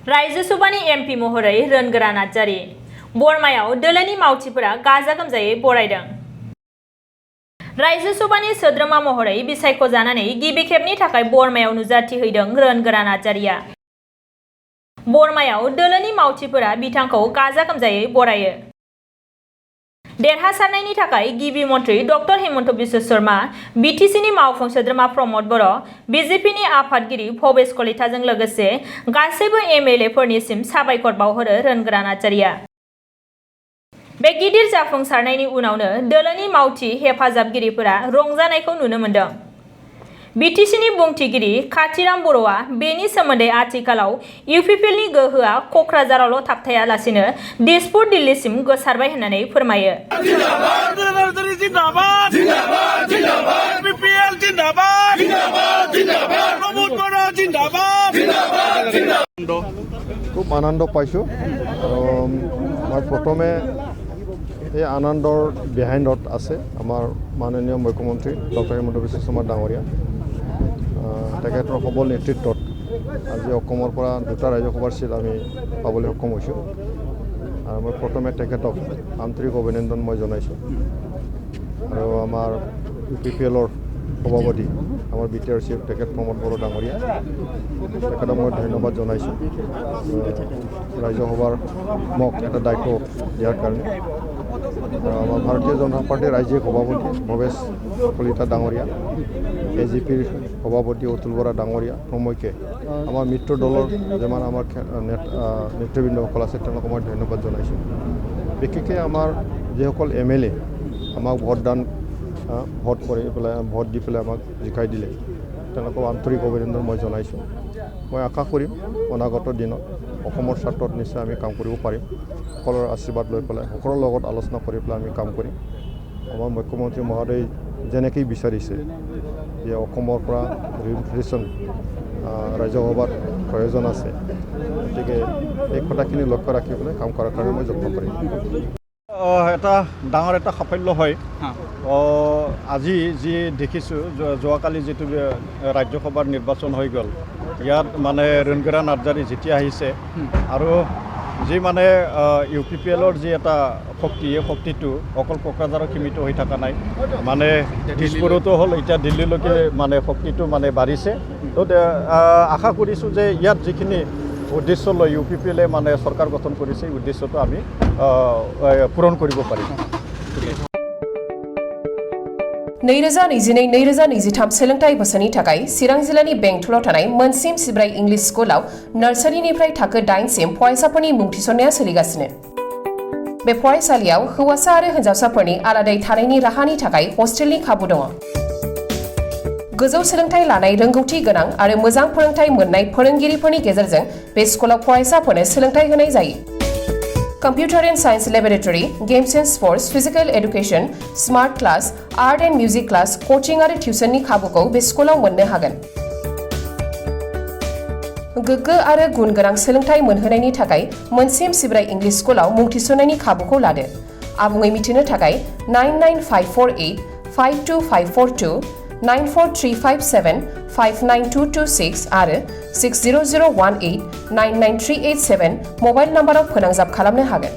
राज्यसभानि MP महरै रोनगोरा नार्जारि बरमायाव दोलोनि मावथिफोरा Gaza गोमजायै बरायदों। राज्यसभानि सोद्रोमा महरै बिसायख'जानानै गिबि खेबनि थाखाय बरमायाव नुजाथिहैदों रोनगोरा नार्जारिया। बरमायाव दोलोनि मावथिफोरा बिथांखौ गाजा गोमजायै बरायो। देरहासारनायनि थाखाय गिबि मन्त्रि डक्टर हेमन्त बिश्व शर्मा, बिटिसिनि मावफुं सोद्रोमा प्रमद बर', बिजेपिनि आफादगिरि भबेश कलिताजों लोगोसे गासैबो एमएलएफोरनिसिम साबायखर बावहरो रोनगोरा नार्जारिया। बे गिदिर जाफुंसारनायनि उनावनो दोलोनि मावथि हेफाजाबगिरिफोरा रंजानायखौ नुनो मोन्दों। बिटिसिनि बुंथिगिरि खाथिराम बर'आ बेनि सोमोन्दै आथिखालाव इउपिपिएलनि गोहोआ क'क्राझारावल' थाबथायालासिनो दिसपुर दिल्लीसिम गोसारबाय होननानै फोरमायो। খুব আনন্দ পাইছোঁ আৰু মই প্ৰথমে এই আনন্দৰ বিহাইণ্ডত আছে আমাৰ মাননীয় মুখ্যমন্ত্ৰী ডক্টৰ হেমন্ত বিশ্ব শৰ্মা ডাঙৰীয়া। তেখেতৰ সবল নেতৃত্বত আজি অসমৰ পৰা দুটা ৰাজ্যসভাৰ চিট আমি পাবলৈ সক্ষম হৈছোঁ আৰু মই প্ৰথমে তেখেতক আন্তৰিক অভিনন্দন মই জনাইছোঁ আৰু আমাৰ ইউপিপিএলৰ সভাপতি আমাৰ বিটিআৰ চিফ তেখেত প্ৰমদ বড়ো ডাঙৰীয়া তেখেতক মই ধন্যবাদ জনাইছোঁ ৰাজ্যসভাৰ মোক এটা দায়িত্ব দিয়াৰ কাৰণে। আমাৰ ভাৰতীয় জনতা পাৰ্টীৰ ৰাজ্যিক সভাপতি ভৱেশ কলিতা ডাঙৰীয়া, এজিপিৰ সভাপতি অতুল বৰা ডাঙৰীয়া প্ৰমুখ্যে আমাৰ মিত্ৰ দলৰ যিমান আমাৰ নেতৃবৃন্দসকল আছে তেওঁলোকক মই ধন্যবাদ জনাইছোঁ। বিশেষকৈ আমাৰ যিসকল এমএলএ আমাক ভোট কৰি পেলাই ভোট দি পেলাই আমাক জিকাই দিলে তেওঁলোকক আন্তৰিক অভিনন্দন মই জনাইছোঁ। মই আশা কৰিম অনাগত দিনত অসমৰ স্বাৰ্থত নিশ্চয় আমি কাম কৰিব পাৰিম। সকলোৰে আশীৰ্বাদ লৈ পেলাই সকলোৰ লগত আলোচনা কৰি পেলাই আমি কাম কৰিম। আমাৰ মুখ্যমন্ত্ৰী মহোদয় যেনেকৈ বিচাৰিছে যে অসমৰ পৰা ৰিপ্ৰেজেণ্টেশ্যন ৰাজ্যসভাত প্ৰয়োজন আছে, গতিকে এই কথাখিনি লক্ষ্য ৰাখি পেলাই কাম কৰাৰ কাৰণে মই যত্ন কৰিম। এটা ডাঙৰ এটা সাফল্য হয়। আজি যি দেখিছোঁ যোৱাকালি যিটো ৰাজ্যসভাৰ নিৰ্বাচন হৈ গ'ল, ইয়াত মানে ৰোনগোৰা নাৰ্জাৰী যেতিয়া আহিছে আৰু যি মানে ইউপিপিএলৰ যি এটা শক্তি, এই শক্তিটো অকল কোকৰাঝাৰত সীমিত হৈ থকা নাই, মানে দিছপুৰতো হ'ল, এতিয়া দিল্লীলৈকে মানে শক্তিটো মানে বাঢ়িছে। তো আশা কৰিছোঁ যে ইয়াত যিখিনি উদ্দেশ্য লৈ ইউপিপিএলে মানে চৰকাৰ গঠন কৰিছে, এই উদ্দেশ্যটো আমি পূৰণ কৰিব পাৰিম। 2022-2023 सोलोंथाइ बोसोरनि थाखाय चिरां जिल्लानि बेंटलाव थानाय मोनसिम सिब्राय इंलिश स्कुलाव नार्सारिनिफ्राय थाखो 8 सिम फरायसाफोरनि मुं थिसननाया सोलिगासिनो। बे फरायसालियाव हौवासा आरो हिन्जावसाफोरनि आलादायै थानायनि राहानि थाखाय हस्टेलनि खाबु दङ। गोजौ सोलोंथाइ लानाय रोंगौथि गोनां आरो मोजां फोरोंथाइ मोननाय फोरोंगिरिफोरनि गेजेरजों बे स्कुलाव फरायसाफोरनो सोलोंथाइ होनाय जायो। Computer and Science Laboratory, Games and Sports, Physical Education, Smart Class, Art and Music Class, Coaching आरो टिउसननि खाबुखौ बे स्कुलाव मोननो हागोन। गोग्गो आरो गुन गोनां सोलोंथाइ मोनहोनायनि थाखाय मोनसिम सिब्राय इंलिश स्कुलाव मुं थिसननायनि खाबुखौ लादो। आबुङै मिथिनो थाखाय 99548525542, 94357592226 आरो 60018993887 मबाइल नाम्बाराव फोनांजाब खालामनो हागोन।